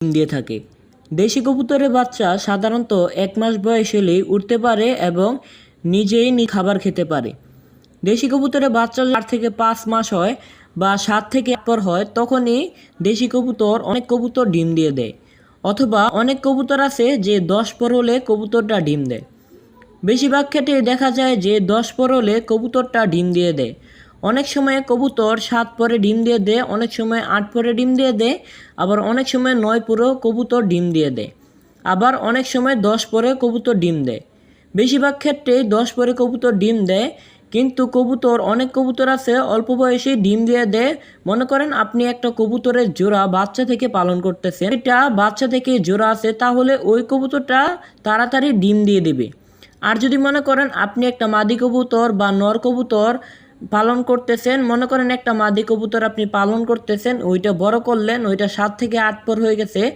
ডিম দিয়ে থাকে। দেশি কবুতরের বাচ্চা সাধারণত 1 মাস বয়স হলেই উঠতে পারে এবং নিজেই খাবার খেতে পারে। দেশি কবুতরের বাচ্চা 4 থেকে 5 মাস হয় বা 7 থেকে 8 পর হয়, তখনই দেশি কবুতর অনেক কবুতর ডিম দিয়ে দেয়, অথবা অনেক কবুতর আছে যে 10 পর হলে কবুতরটা ডিম দেয়। বেশিরভাগ ক্ষেত্রে দেখা যায় যে 10 পর হলে কবুতরটা ডিম দিয়ে দেয়। অনেক সময় কবুতর 7 পরে ডিম দিয়ে দেয়, অনেক সময় 8 পরে ডিম দিয়ে দেয়, আবার অনেক সময় 9 পরেও কবুতর ডিম দিয়ে দেয়, আবার অনেক সময় 10 পরে কবুতর ডিম দেয়। বেশিরভাগ ক্ষেত্রেই 10 পরে কবুতর ডিম দেয়, কিন্তু অনেক কবুতর আছে অল্প বয়সে ডিম দিয়ে দেয়। মনে করেন আপনি একটা কবুতরের জোড়া বাচ্চা থেকে পালন করতেছেন, এটা বাচ্চা থেকে জোড়া আছে, তাহলে ওই কবুতরটা তাড়াতাড়ি ডিম দিয়ে দেবে। আর যদি মনে করেন আপনি একটা মাদি কবুতর বা নর কবুতর পালন করতেছেন, মনে করেন একটা মাদি কবুতর আপনি পালন করতেছেন, ওইটা বড় করলেন, ওইটা 7 থেকে 8 পর হয়ে গেছে,